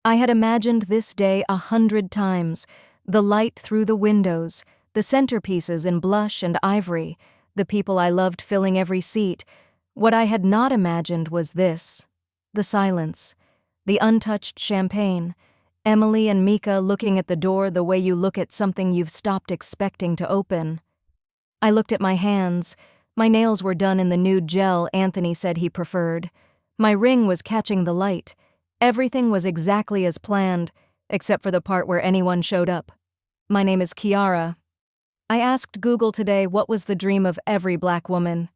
I had imagined this day 100 times, the light through the windows, the centerpieces in blush and ivory, the people I loved filling every seat. What I had not imagined was this: the silence, the untouched champagne, Emily and Mika looking at the door the way you look at something you've stopped expecting to open. I looked at my hands. My nails were done in the nude gel Anthony said he preferred. My ring was catching the light. Everything was exactly as planned, except for the part where anyone showed up. My name is Kiara. I asked Google today what was the dream of every Black woman.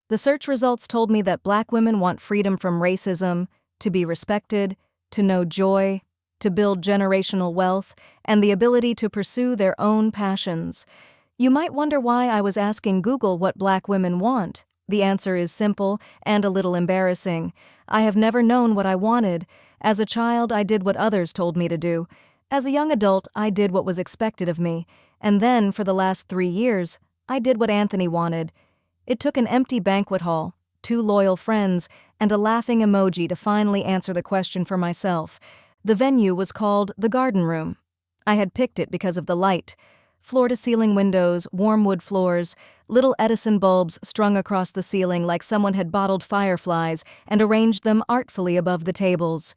The search results told me that Black women want freedom from racism, to be respected, to know joy, to build generational wealth, and the ability to pursue their own passions. You might wonder why I was asking Google what Black women want. The answer is simple and a little embarrassing. I have never known what I wanted. As a child, I did what others told me to do. As a young adult, I did what was expected of me. And then, for the last 3 years, I did what Anthony wanted. It took an empty banquet hall, 2 loyal friends, and a laughing emoji to finally answer the question for myself. The venue was called the Garden Room. I had picked it because of the light. Floor-to-ceiling windows, warm wood floors, little Edison bulbs strung across the ceiling like someone had bottled fireflies and arranged them artfully above the tables.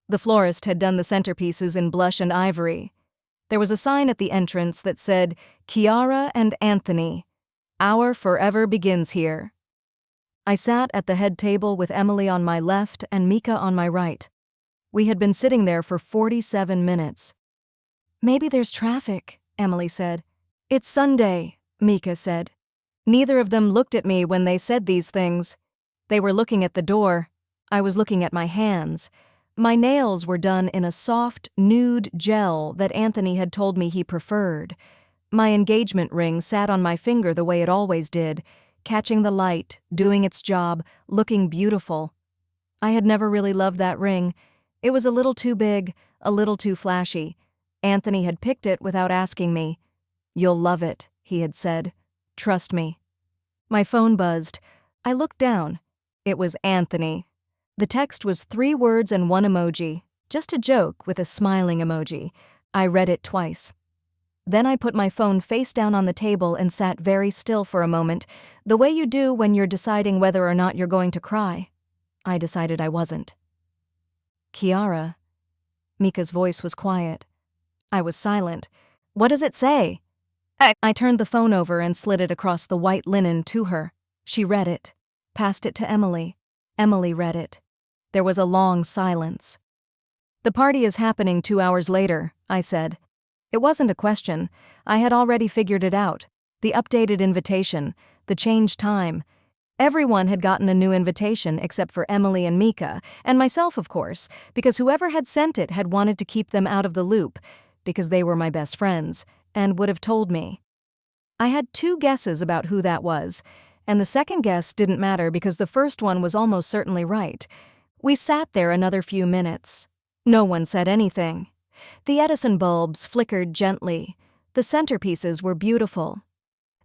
The florist had done the centerpieces in blush and ivory. There was a sign at the entrance that said, "Kiara and Anthony. Our forever begins here." I sat at the head table with Emily on my left and Mika on my right. We had been sitting there for 47 minutes. "Maybe there's traffic," Emily said. "It's Sunday," Mika said. Neither of them looked at me when they said these things. They were looking at the door. I was looking at my hands. My nails were done in a soft, nude gel that Anthony had told me he preferred. My engagement ring sat on my finger the way it always did, catching the light, doing its job, looking beautiful. I had never really loved that ring. It was a little too big, a little too flashy. Anthony had picked it without asking me. "You'll love it," he had said. "Trust me." My phone buzzed. I looked down. It was Anthony. The text was 3 words and 1 emoji, just a joke with a smiling emoji. I read it twice. Then I put my phone face down on the table and sat very still for a moment, the way you do when you're deciding whether or not you're going to cry. I decided I wasn't. "Kiara." Mika's voice was quiet. I was silent. "What does it say?" I turned the phone over and slid it across the white linen to her. She read it, passed it to Emily. Emily read it. There was a long silence. "The party is happening 2 hours later," I said. It wasn't a question. I had already figured it out. The updated invitation, the changed time. Everyone had gotten a new invitation except for Emily and Mika, and myself, of course, because whoever had sent it had wanted to keep them out of the loop, because they were my best friends, and would have told me. I had 2 guesses about who that was, and the second guess didn't matter because the first one was almost certainly right. We sat there another few minutes. No one said anything. The Edison bulbs flickered gently. The centerpieces were beautiful.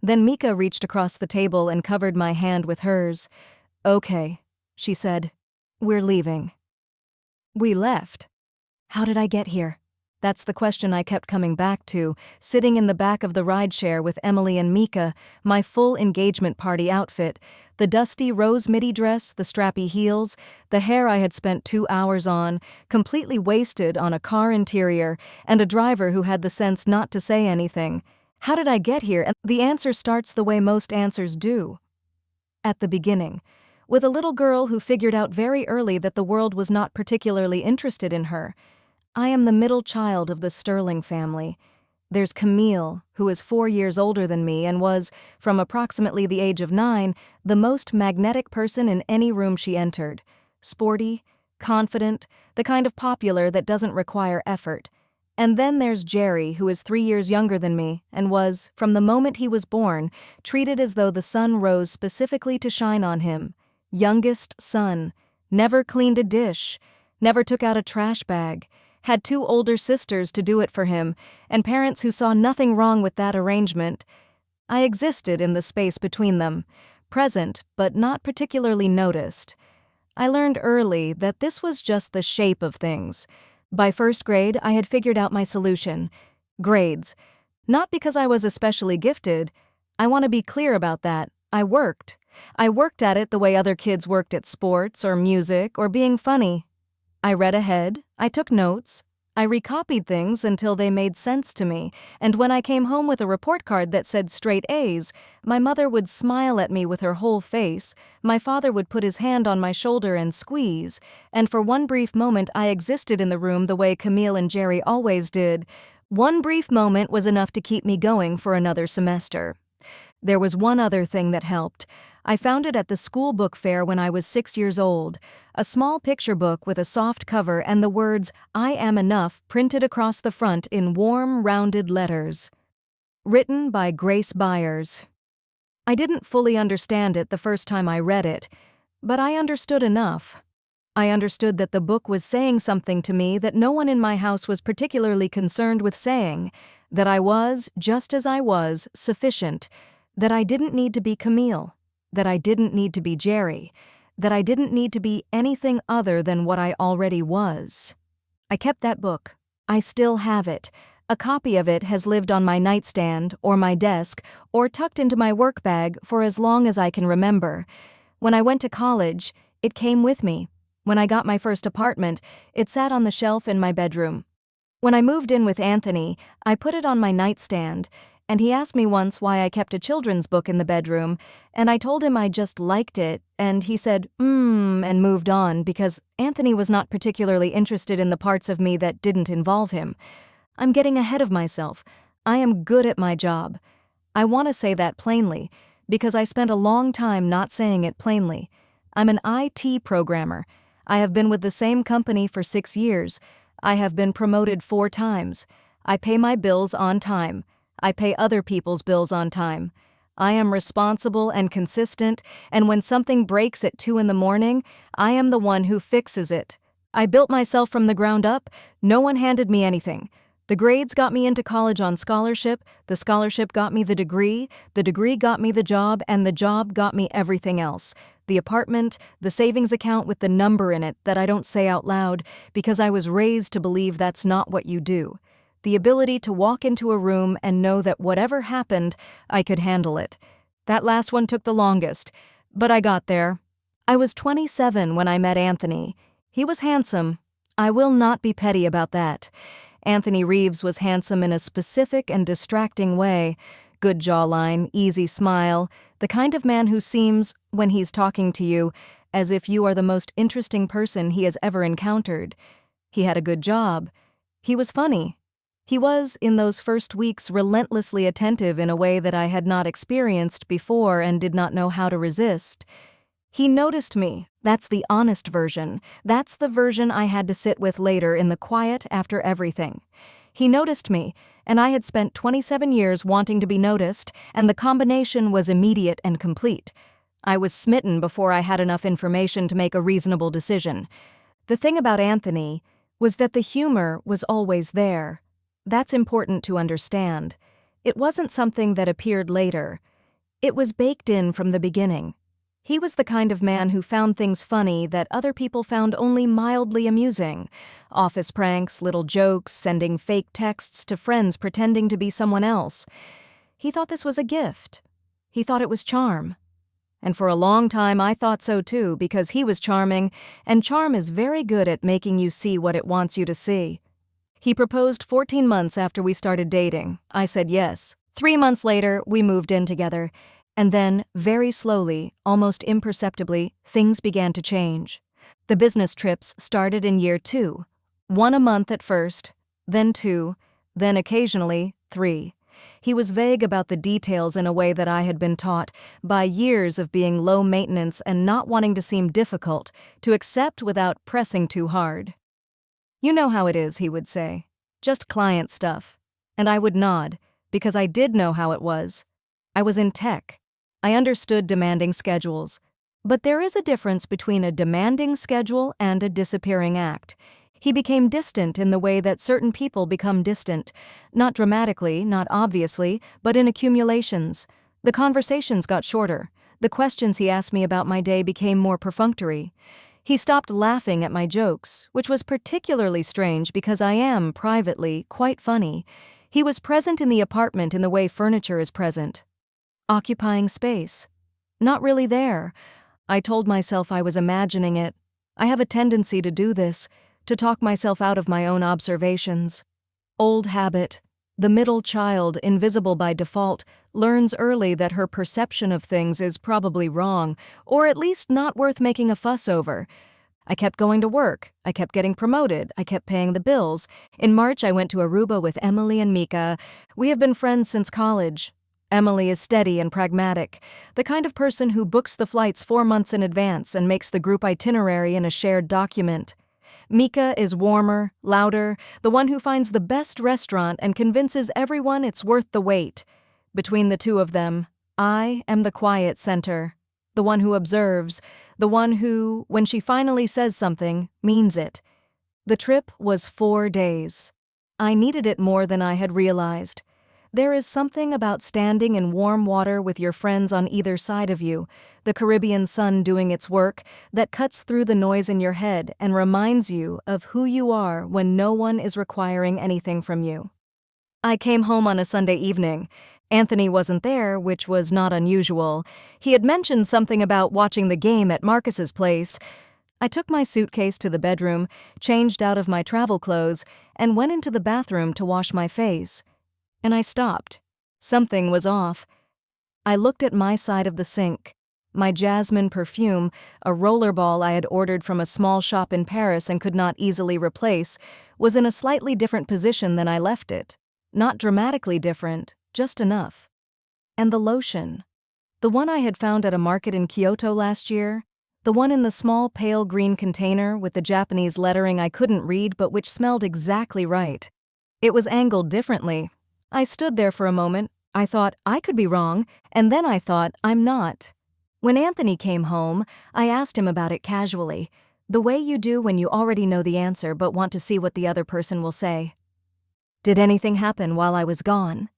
Then Mika reached across the table and covered my hand with hers. "Okay," she said. "We're leaving." We left. How did I get here? That's the question I kept coming back to, sitting in the back of the rideshare with Emily and Mika, my full engagement party outfit, the dusty rose midi dress, the strappy heels, the hair I had spent 2 hours on, completely wasted on a car interior, and a driver who had the sense not to say anything. How did I get here? And the answer starts the way most answers do. At the beginning, with a little girl who figured out very early that the world was not particularly interested in her. I am the middle child of the Sterling family. There's Camille, who is 4 years older than me and was, from approximately the age of 9, the most magnetic person in any room she entered. Sporty, confident, the kind of popular that doesn't require effort. And then there's Jerry, who is 3 years younger than me and was, from the moment he was born, treated as though the sun rose specifically to shine on him. Youngest son, never cleaned a dish, never took out a trash bag, had 2 older sisters to do it for him, and parents who saw nothing wrong with that arrangement. I existed in the space between them, present but not particularly noticed. I learned early that this was just the shape of things. By first grade, I had figured out my solution: grades. Not because I was especially gifted. I want to be clear about that. I worked. I worked at it the way other kids worked at sports or music or being funny. I read ahead, I took notes, I recopied things until they made sense to me, and when I came home with a report card that said straight A's, my mother would smile at me with her whole face, my father would put his hand on my shoulder and squeeze, and for one brief moment I existed in the room the way Camille and Jerry always did. One brief moment was enough to keep me going for another semester. There was one other thing that helped. I found it at the school book fair when I was 6 years old. A small picture book with a soft cover and the words, "I am enough," printed across the front in warm, rounded letters. Written by Grace Byers. I didn't fully understand it the first time I read it, but I understood enough. I understood that the book was saying something to me that no one in my house was particularly concerned with saying, that I was, just as I was, sufficient, that I didn't need to be Camille, that I didn't need to be Jerry, that I didn't need to be anything other than what I already was. I kept that book. I still have it. A copy of it has lived on my nightstand, or my desk, or tucked into my work bag for as long as I can remember. When I went to college, it came with me. When I got my first apartment, it sat on the shelf in my bedroom. When I moved in with Anthony, I put it on my nightstand, and he asked me once why I kept a children's book in the bedroom, and I told him I just liked it, and he said, and moved on because Anthony was not particularly interested in the parts of me that didn't involve him. I'm getting ahead of myself. I am good at my job. I want to say that plainly, because I spent a long time not saying it plainly. I'm an IT programmer. I have been with the same company for 6 years. I have been promoted 4 times. I pay my bills on time. I pay other people's bills on time. I am responsible and consistent, and when something breaks at 2 in the morning, I am the one who fixes it. I built myself from the ground up. No one handed me anything. The grades got me into college on scholarship, the scholarship got me the degree got me the job, and the job got me everything else. The apartment, the savings account with the number in it that I don't say out loud because I was raised to believe that's not what you do. The ability to walk into a room and know that whatever happened, I could handle it. That last one took the longest, but I got there. I was 27 when I met Anthony. He was handsome. I will not be petty about that. Anthony Reeves was handsome in a specific and distracting way. Good jawline, easy smile, the kind of man who seems, when he's talking to you, as if you are the most interesting person he has ever encountered. He had a good job. He was funny. He was, in those first weeks, relentlessly attentive in a way that I had not experienced before and did not know how to resist. He noticed me. That's the honest version. That's the version I had to sit with later in the quiet after everything. He noticed me, and I had spent 27 years wanting to be noticed, and the combination was immediate and complete. I was smitten before I had enough information to make a reasonable decision. The thing about Anthony was that the humor was always there. That's important to understand. It wasn't something that appeared later. It was baked in from the beginning. He was the kind of man who found things funny that other people found only mildly amusing. Office pranks, little jokes, sending fake texts to friends pretending to be someone else. He thought this was a gift. He thought it was charm. And for a long time I thought so too, because he was charming, and charm is very good at making you see what it wants you to see. He proposed 14 months after we started dating. I said yes. 3 months later, we moved in together. And then, very slowly, almost imperceptibly, things began to change. The business trips started in year 2. 1 a month at first, then 2, then occasionally 3. He was vague about the details in a way that I had been taught, by years of being low maintenance and not wanting to seem difficult, to accept without pressing too hard. "You know how it is," he would say. "Just client stuff." And I would nod, because I did know how it was. I was in tech. I understood demanding schedules. But there is a difference between a demanding schedule and a disappearing act. He became distant in the way that certain people become distant. Not dramatically, not obviously, but in accumulations. The conversations got shorter. The questions he asked me about my day became more perfunctory. He stopped laughing at my jokes, which was particularly strange because I am, privately, quite funny. He was present in the apartment in the way furniture is present. Occupying space. Not really there. I told myself I was imagining it. I have a tendency to do this, to talk myself out of my own observations. Old habit. The middle child, invisible by default, learns early that her perception of things is probably wrong, or at least not worth making a fuss over. I kept going to work. I kept getting promoted. I kept paying the bills. In March, I went to Aruba with Emily and Mika. We have been friends since college. Emily is steady and pragmatic, the kind of person who books the flights 4 months in advance and makes the group itinerary in a shared document. Mika is warmer, louder, the one who finds the best restaurant and convinces everyone it's worth the wait. Between the two of them, I am the quiet center, the one who observes, the one who, when she finally says something, means it. The trip was 4 days. I needed it more than I had realized. There is something about standing in warm water with your friends on either side of you, the Caribbean sun doing its work, that cuts through the noise in your head and reminds you of who you are when no one is requiring anything from you. I came home on a Sunday evening. Anthony wasn't there, which was not unusual. He had mentioned something about watching the game at Marcus's place. I took my suitcase to the bedroom, changed out of my travel clothes, and went into the bathroom to wash my face. And I stopped. Something was off. I looked at my side of the sink. My jasmine perfume, a rollerball I had ordered from a small shop in Paris and could not easily replace, was in a slightly different position than I left it. Not dramatically different, just enough. And the lotion. The one I had found at a market in Kyoto last year, the one in the small pale green container with the Japanese lettering I couldn't read but which smelled exactly right. It was angled differently. I stood there for a moment. I thought I could be wrong, and then I thought I'm not. When Anthony came home, I asked him about it casually, the way you do when you already know the answer but want to see what the other person will say. Did anything happen while I was gone?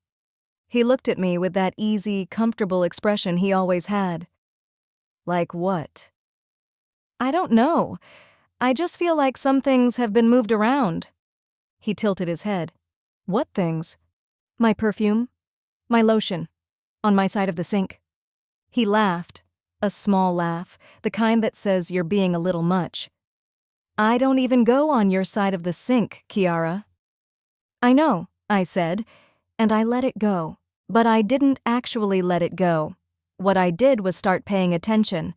He looked at me with that easy, comfortable expression he always had. Like what? I don't know. I just feel like some things have been moved around. He tilted his head. What things? My perfume. My lotion. On my side of the sink. He laughed. A small laugh, the kind that says you're being a little much. I don't even go on your side of the sink, Kiara. I know, I said, and I let it go. But I didn't actually let it go. What I did was start paying attention.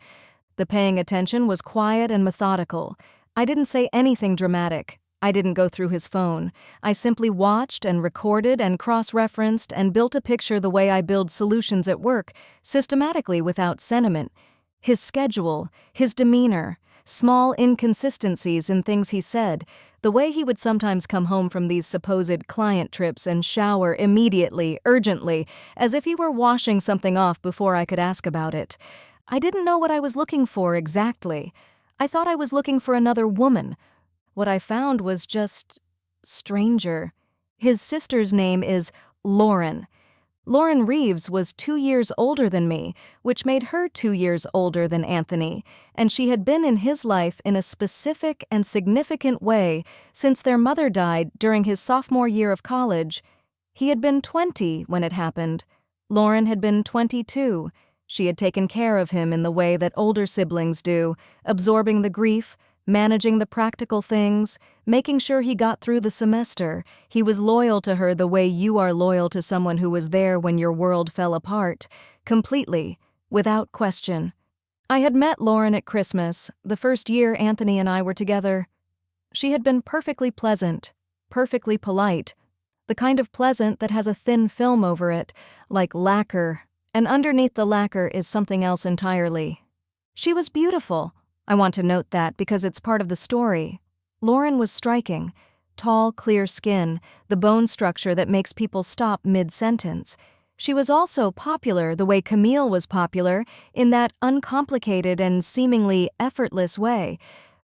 The paying attention was quiet and methodical. I didn't say anything dramatic. I didn't go through his phone. I simply watched and recorded and cross-referenced and built a picture the way I build solutions at work, systematically without sentiment. His schedule, his demeanor, small inconsistencies in things he said, the way he would sometimes come home from these supposed client trips and shower immediately, urgently, as if he were washing something off before I could ask about it. I didn't know what I was looking for exactly. I thought I was looking for another woman. What I found was just stranger. His sister's name is Lauren. Lauren Reeves was 2 years older than me, which made her 2 years older than Anthony, and she had been in his life in a specific and significant way since their mother died during his sophomore year of college. He had been 20 when it happened. Lauren had been 22. She had taken care of him in the way that older siblings do, absorbing the grief, managing the practical things, making sure he got through the semester. He was loyal to her the way you are loyal to someone who was there when your world fell apart, completely, without question. I had met Lauren at Christmas, the first year Anthony and I were together. She had been perfectly pleasant, perfectly polite, the kind of pleasant that has a thin film over it, like lacquer, and underneath the lacquer is something else entirely. She was beautiful. I want to note that because it's part of the story. Lauren was striking. Tall, clear skin, the bone structure that makes people stop mid-sentence. She was also popular the way Camille was popular, in that uncomplicated and seemingly effortless way.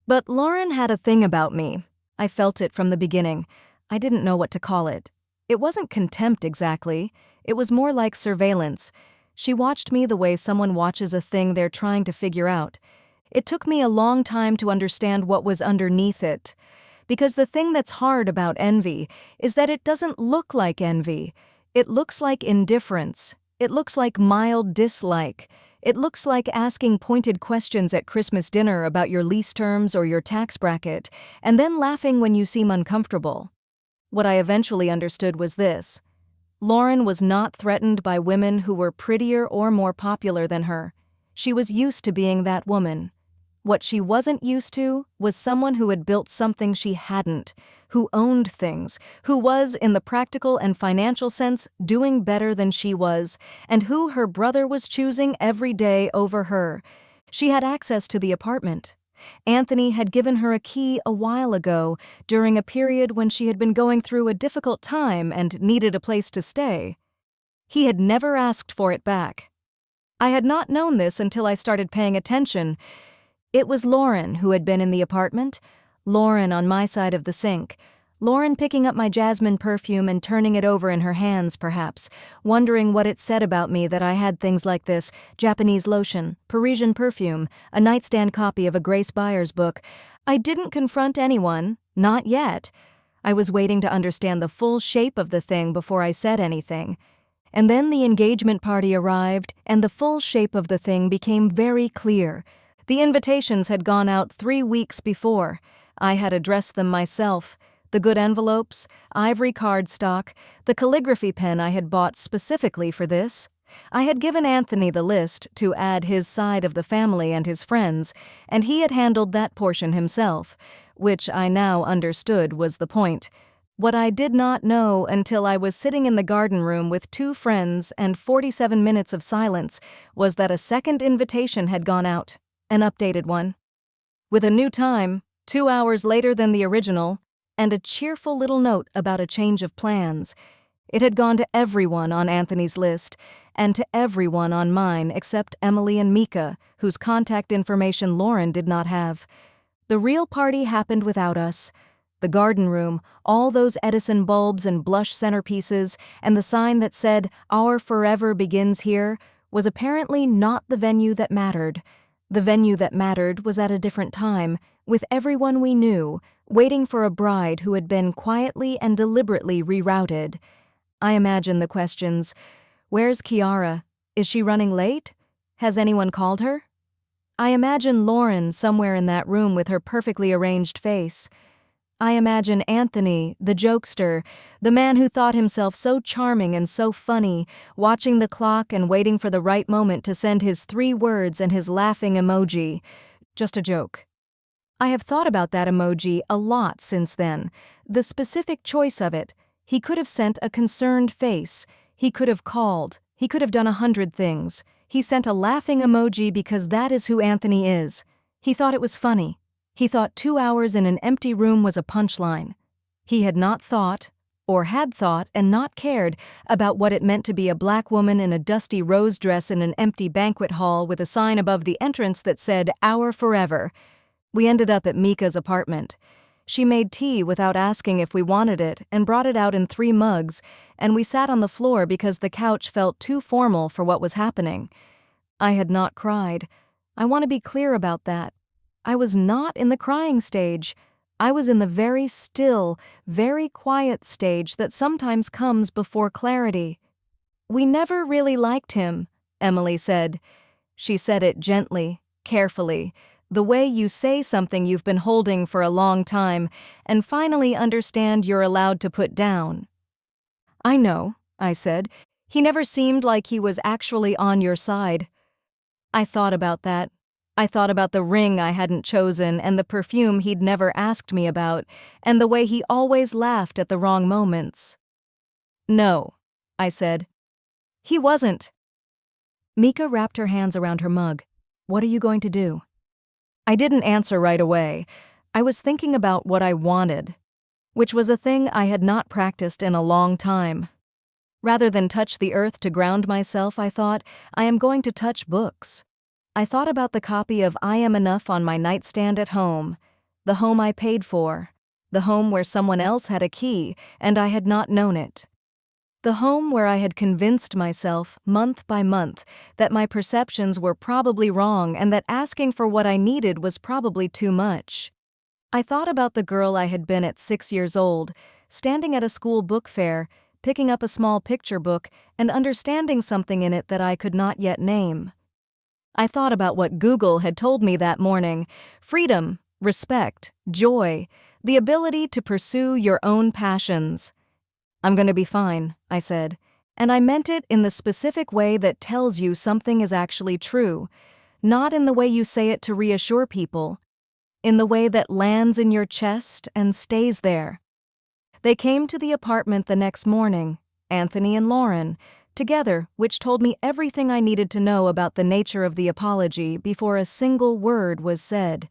But Lauren had a thing about me. I felt it from the beginning. I didn't know what to call it. It wasn't contempt exactly. It was more like surveillance. She watched me the way someone watches a thing they're trying to figure out. It took me a long time to understand what was underneath it. Because the thing that's hard about envy is that it doesn't look like envy. It looks like indifference. It looks like mild dislike. It looks like asking pointed questions at Christmas dinner about your lease terms or your tax bracket, and then laughing when you seem uncomfortable. What I eventually understood was this. Lauren was not threatened by women who were prettier or more popular than her. She was used to being that woman. What she wasn't used to was someone who had built something she hadn't, who owned things, who was, in the practical and financial sense, doing better than she was, and who her brother was choosing every day over her. She had access to the apartment. Anthony had given her a key a while ago, during a period when she had been going through a difficult time and needed a place to stay. He had never asked for it back. I had not known this until I started paying attention. It was Lauren who had been in the apartment, Lauren on my side of the sink, Lauren picking up my jasmine perfume and turning it over in her hands, perhaps, wondering what it said about me that I had things like this: Japanese lotion, Parisian perfume, a nightstand copy of a Grace Byers book. I didn't confront anyone, not yet. I was waiting to understand the full shape of the thing before I said anything. And then the engagement party arrived, and the full shape of the thing became very clear. The invitations had gone out 3 weeks before. I had addressed them myself. The good envelopes, ivory cardstock, the calligraphy pen I had bought specifically for this. I had given Anthony the list to add his side of the family and his friends, and he had handled that portion himself, which I now understood was the point. What I did not know until I was sitting in the garden room with 2 friends and 47 minutes of silence was that a second invitation had gone out. An updated one, with a new time, 2 hours later than the original, and a cheerful little note about a change of plans. It had gone to everyone on Anthony's list, and to everyone on mine except Emily and Mika, whose contact information Lauren did not have. The real party happened without us. The garden room, all those Edison bulbs and blush centerpieces, and the sign that said, "Our forever begins here," was apparently not the venue that mattered. The venue that mattered was at a different time, with everyone we knew, waiting for a bride who had been quietly and deliberately rerouted. I imagine the questions: where's Kiara? Is she running late? Has anyone called her? I imagine Lauren somewhere in that room with her perfectly arranged face. I imagine Anthony, the jokester, the man who thought himself so charming and so funny, watching the clock and waiting for the right moment to send his 3 words and his laughing emoji. Just a joke. I have thought about that emoji a lot since then. The specific choice of it. He could have sent a concerned face. He could have called. He could have done 100 things. He sent a laughing emoji because that is who Anthony is. He thought it was funny. He thought 2 hours in an empty room was a punchline. He had not thought, or had thought and not cared, about what it meant to be a black woman in a dusty rose dress in an empty banquet hall with a sign above the entrance that said, "Our Forever." We ended up at Mika's apartment. She made tea without asking if we wanted it and brought it out in 3 mugs, and we sat on the floor because the couch felt too formal for what was happening. I had not cried. I want to be clear about that. I was not in the crying stage. I was in the very still, very quiet stage that sometimes comes before clarity. "We never really liked him," Emily said. She said it gently, carefully, the way you say something you've been holding for a long time and finally understand you're allowed to put down. "I know," I said. "He never seemed like he was actually on your side." I thought about that. I thought about the ring I hadn't chosen and the perfume he'd never asked me about, and the way he always laughed at the wrong moments. "No," I said. "He wasn't." Mika wrapped her hands around her mug. "What are you going to do?" I didn't answer right away. I was thinking about what I wanted, which was a thing I had not practiced in a long time. Rather than touch the earth to ground myself, I thought, I am going to touch books. I thought about the copy of I Am Enough on my nightstand at home, the home I paid for, the home where someone else had a key and I had not known it. The home where I had convinced myself, month by month, that my perceptions were probably wrong and that asking for what I needed was probably too much. I thought about the girl I had been at 6 years old, standing at a school book fair, picking up a small picture book and understanding something in it that I could not yet name. I thought about what Google had told me that morning: freedom, respect, joy, the ability to pursue your own passions. "I'm going to be fine," I said, and I meant it in the specific way that tells you something is actually true, not in the way you say it to reassure people, in the way that lands in your chest and stays there. They came to the apartment the next morning, Anthony and Lauren, together, which told me everything I needed to know about the nature of the apology before a single word was said.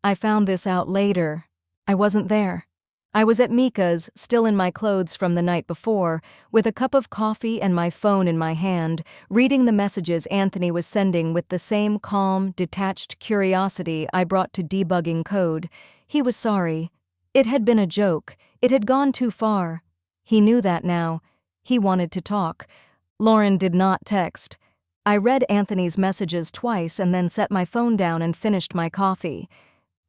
I found this out later. I wasn't there. I was at Mika's, still in my clothes from the night before, with a cup of coffee and my phone in my hand, reading the messages Anthony was sending with the same calm, detached curiosity I brought to debugging code. He was sorry. It had been a joke. It had gone too far. He knew that now. He wanted to talk. Lauren did not text. I read Anthony's messages twice and then set my phone down and finished my coffee.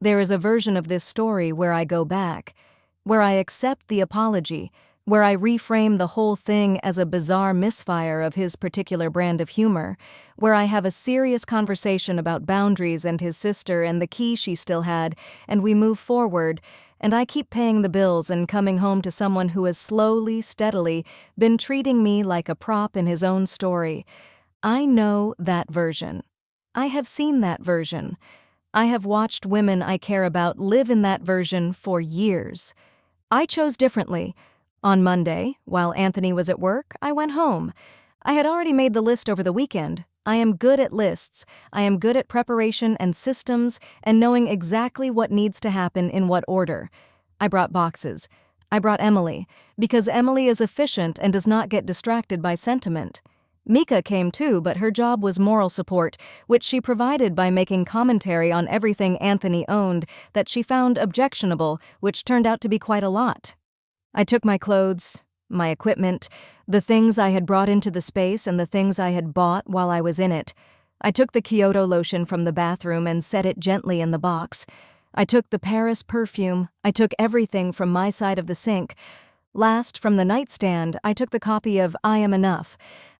There is a version of this story where I go back, where I accept the apology, where I reframe the whole thing as a bizarre misfire of his particular brand of humor, where I have a serious conversation about boundaries and his sister and the key she still had, and we move forward, and I keep paying the bills and coming home to someone who has slowly, steadily been treating me like a prop in his own story. I know that version. I have seen that version. I have watched women I care about live in that version for years. I chose differently. On Monday, while Anthony was at work, I went home. I had already made the list over the weekend. I am good at lists. I am good at preparation and systems and knowing exactly what needs to happen in what order. I brought boxes. I brought Emily, because Emily is efficient and does not get distracted by sentiment. Mika came too, but her job was moral support, which she provided by making commentary on everything Anthony owned that she found objectionable, which turned out to be quite a lot. I took my clothes, my equipment, the things I had brought into the space and the things I had bought while I was in it. I took the Kyoto lotion from the bathroom and set it gently in the box. I took the Paris perfume. I took everything from my side of the sink. Last, from the nightstand, I took the copy of I Am Enough.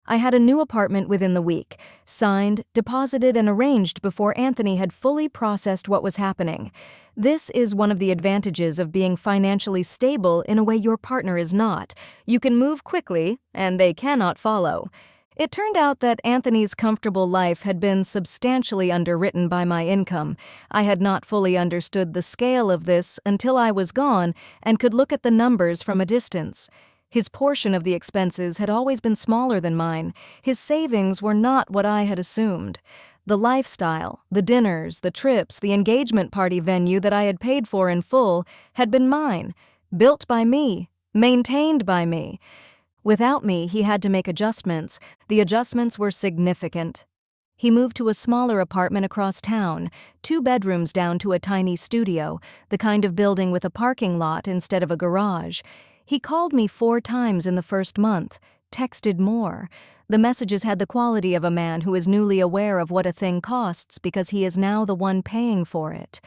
I had a new apartment within the week, signed, deposited, and arranged before Anthony had fully processed what was happening. This is one of the advantages of being financially stable in a way your partner is not. You can move quickly, and they cannot follow. It turned out that Anthony's comfortable life had been substantially underwritten by my income. I had not fully understood the scale of this until I was gone and could look at the numbers from a distance. His portion of the expenses had always been smaller than mine. His savings were not what I had assumed. The lifestyle, the dinners, the trips, the engagement party venue that I had paid for in full had been mine, built by me, maintained by me. Without me, he had to make adjustments. The adjustments were significant. He moved to a smaller apartment across town, 2 bedrooms down to a tiny studio, the kind of building with a parking lot instead of a garage. He called me 4 times in the first month, texted more. The messages had the quality of a man who is newly aware of what a thing costs because he is now the one paying for it.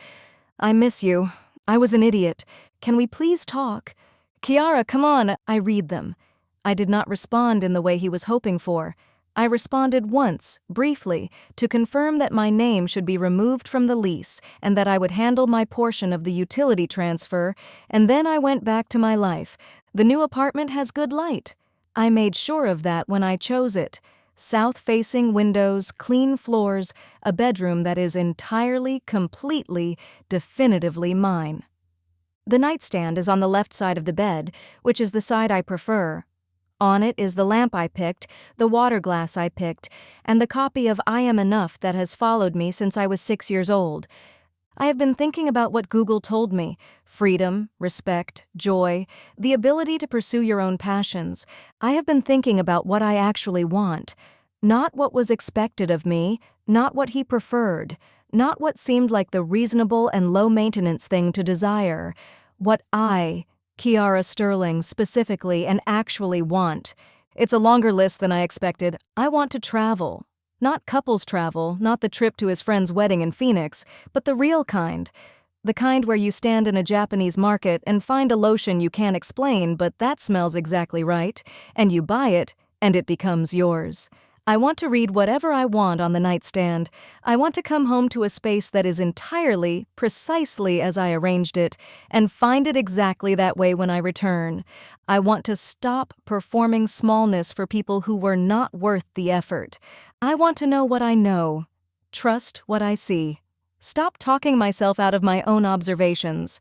"I miss you. I was an idiot. Can we please talk? Kiara, come on." I read them. I did not respond in the way he was hoping for. I responded once, briefly, to confirm that my name should be removed from the lease and that I would handle my portion of the utility transfer, and then I went back to my life. The new apartment has good light. I made sure of that when I chose it. South-facing windows, clean floors, a bedroom that is entirely, completely, definitively mine. The nightstand is on the left side of the bed, which is the side I prefer. On it is the lamp I picked, the water glass I picked, and the copy of I Am Enough that has followed me since I was 6 years old. I have been thinking about what Google told me: freedom, respect, joy, the ability to pursue your own passions. I have been thinking about what I actually want. Not what was expected of me, not what he preferred, not what seemed like the reasonable and low-maintenance thing to desire. What I, Kiara Sterling, specifically and actually want. It's a longer list than I expected. I want to travel. Not couples travel, not the trip to his friend's wedding in Phoenix, but the real kind. The kind where you stand in a Japanese market and find a lotion you can't explain, but that smells exactly right, and you buy it, and it becomes yours. I want to read whatever I want on the nightstand. I want to come home to a space that is entirely, precisely as I arranged it, and find it exactly that way when I return. I want to stop performing smallness for people who were not worth the effort. I want to know what I know. Trust what I see. Stop talking myself out of my own observations.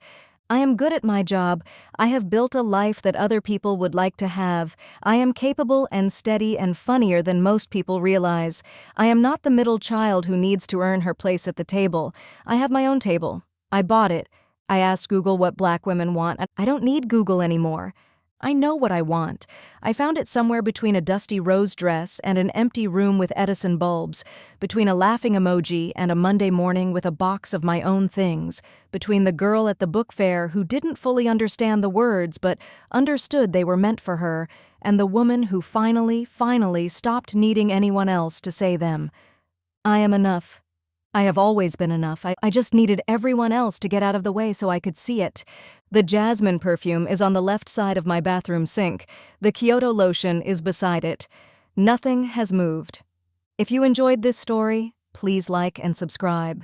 I am good at my job. I have built a life that other people would like to have. I am capable and steady and funnier than most people realize. I am not the middle child who needs to earn her place at the table. I have my own table. I bought it. I asked Google what Black women want. I don't need Google anymore. I know what I want. I found it somewhere between a dusty rose dress and an empty room with Edison bulbs, between a laughing emoji and a Monday morning with a box of my own things, between the girl at the book fair who didn't fully understand the words but understood they were meant for her, and the woman who finally stopped needing anyone else to say them. I am enough. I have always been enough. I just needed everyone else to get out of the way so I could see it. The jasmine perfume is on the left side of my bathroom sink. The Kyoto lotion is beside it. Nothing has moved. If you enjoyed this story, please like and subscribe.